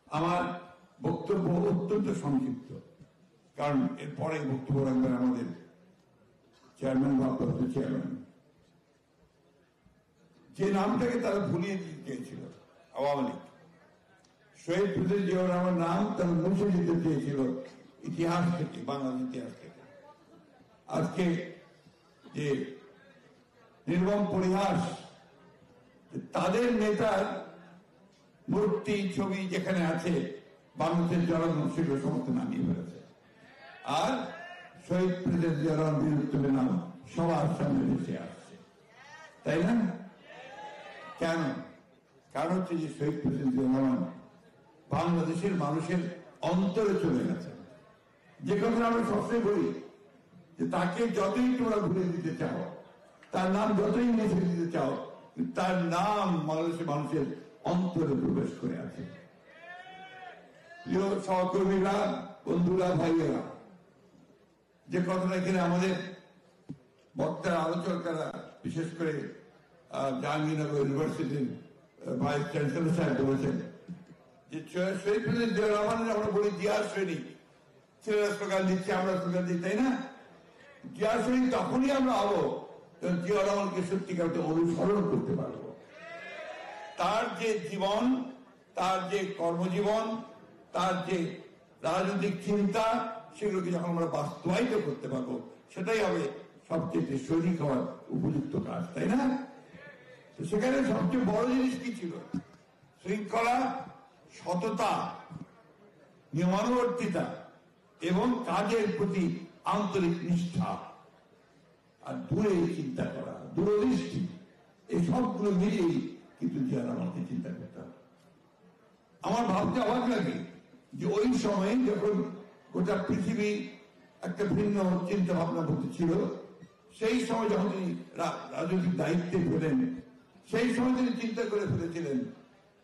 আমার বক্তব্য অত্যন্ত সংক্ষিপ্ত, কারণ এরপরে বক্তব্য রাখবেন আমাদের চেয়ারম্যান ভারপ্রাপ্ত চেয়ারম্যান। যে নামটাকে তারা ভুলিয়ে দিতে চেয়েছিল আওয়ামী লীগ, শহীদ প্রেসিডেন্ট জিয়াউর রহমান নাম তারা মুছে দিতে চেয়েছিল ইতিহাস থেকে, বাংলাদেশ ইতিহাস থেকে। আজকে যে নির্মম পরিহাস, তাদের নেতার মূর্তি ছবি যেখানে আছে বাংলাদেশের জনগণ সেগুলো সমস্ত নামিয়ে ফেলেছে, আর শহীদ প্রেসিডেন্ট জিয়াউর রহমান বীরত্বের নাম সবার সামনে ভেসে আসছে, তাই না? কেন? কারণ হচ্ছে যে শহীদ প্রেসিডেন্ট জিয়াউর রহমান বাংলাদেশের মানুষের অন্তরে চলে গেছে। যে কথা আমরা সবসময় বলি যে তাকে যতই তোমরা ভুলে দিতে চাও, তার নাম যতই মুছে দিতে চাও, তার নাম বাংলাদেশের মানুষের অন্তরে প্রবেশ করে আছে। প্রিয় সহকর্মীরা, বন্ধুরা, ভাইয়েরা, যে কথাটা এখানে আমাদের বক্তারা, আলোচকরা, বিশেষ করে জাহাঙ্গীরনগর ইউনিভার্সিটির ভাইস চ্যান্সেলর সাহেব বলেছেন যে শহীদ প্রেসিডেন্ট জিয়াউর রহমানের আমরা বলি জিয়ার সৈনিক, ছেলেরা স্লোগান দিচ্ছে, আমরা স্লোগান দিই, তাই না? জিয়ার সৈনিক তখনই আমরা হবো যখন জিয়াউর রহমানকে সত্যিকার অনুসরণ করতে পারবো। তার যে জীবন, তার যে কর্মজীবন, তার যে রাজনৈতিক চিন্তা, সেগুলোকে যখন আমরা বাস্তবায়িত করতে পারবো, সেটাই হবে সবচেয়ে সৈনিক হওয়ার উপযুক্ত কাজ, তাই না? তো সেখানে সবচেয়ে বড় জিনিস কি ছিল? শৃঙ্খলা, সততা, নিয়মানুবর্তিতা এবং কাজের প্রতি আন্তরিক নিষ্ঠা, আর দূরে চিন্তা করা, দূরদৃষ্টি, এই সবগুলো মিলিয়েই কিন্তু জিয়াউর রহমানকে চিন্তা করতে হবে। আমার ভাবতে অবাক লাগে যে ওই সময়ে যখন গোটা পৃথিবী একটা ভিন্ন চিন্তা ভাবনা মধ্যে ছিল, সেই সময় যখন তিনি রাজনৈতিক দায়িত্বে পেলেন, সেই সময় তিনি চিন্তা করে ফেলেছিলেন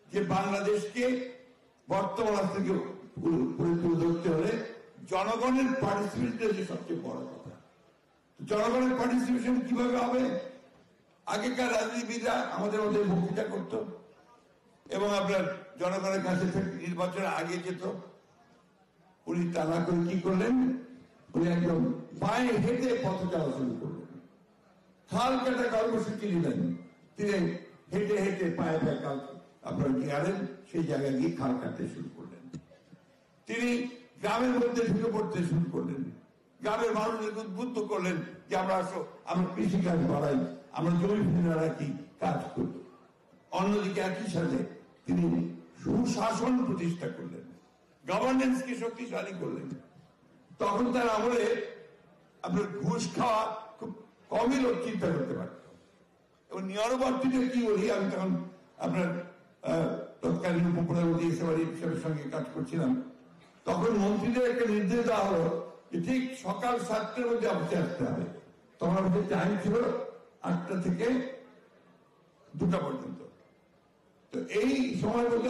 যে বাংলাদেশকে বর্তমান থেকে তুলে ধরতে হলে জনগণের পার্টিসিপেশন যে সবচেয়ে বড় কথা। জনগণের পার্টিসিপেশন কিভাবে হবে? আগেকার রাজনীতিবিদরা আমাদের মধ্যে বক্তৃতা করত এবং আপনার জনগণের কাছে নির্বাচনের আগে যেত। উনি তা না করে কি করলেন? উনি একদম পায়ে হেঁটে পথ চলা শুরু করলেন, খাল কাটা কর্মসূচি নিলেন। তিনি হেঁটে হেঁটে পায়ে পায়ে কাল আপনার গেলেন, সেই জায়গায় গিয়ে খাল কাটতে শুরু করলেন। তিনি গ্রামের মধ্যে ঢুকে পড়তে শুরু করলেন, গ্রামের মানুষদেরকে উদ্বুদ্ধ করলেন যে আমরা আসো, আমরা কৃষিকাজ বাড়াই, আমরা জমি ফিরে রাখি, কাজ করি। অন্যদিকে একই সাথে তিনি সুশাসন প্রতিষ্ঠা করলেন, গভর্নেন্সকে শক্তিশালী করলেন। তখন তার আমলে আপনার ঘুষ খাওয়া খুব কমই লোক চিন্তা করতে পারত। এবং নিয়মানুবর্তিতা কি বলি, আমি তখন আপনার তৎকালীন উপপ্রধানমন্ত্রী হিসেবের সঙ্গে কাজ করছিলাম। তখন মন্ত্রীদের একটা নির্দেশ দেওয়া হলো যে ঠিক সকাল 7টার মধ্যে অফিসে আসতে হবে। তখন আমাদের টাইম ছিল 8টা থেকে 2টা পর্যন্ত। তো এই সময়ের মধ্যে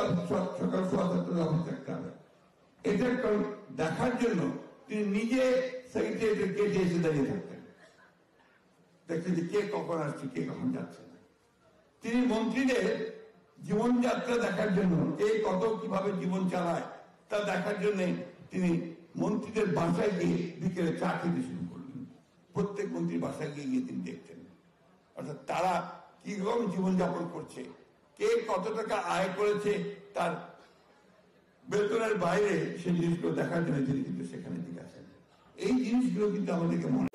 সকাল 7:30 অফিস থাকতে হবে। এটা দেখার জন্য তিনি নিজে সেক্রেটারিয়েটের গেটে এসে দাঁড়িয়ে থাকতেন, দেখছেন যে কে কখন আসছে, কে কখন যাচ্ছে। তিনি মন্ত্রীদের জীবনযাত্রা দেখার জন্য, কে কত কিভাবে জীবন চালায় তা দেখার জন্য তিনি মন্ত্রীদের বাসায় গিয়ে বিকেলে চা খেতে শুরু করলেন। প্রত্যেক মন্ত্রীর বাসায় গিয়ে গিয়ে তিনি দেখতেন, অর্থাৎ তারা কিরকম জীবনযাপন করছে, কে কত টাকা আয় করেছে, তার বেতনের বাইরে সেই জিনিসগুলো দেখার জন্য তিনি কিন্তু সেখানে দিকে আসেন। এই জিনিসগুলো কিন্তু আমাদেরকে মনে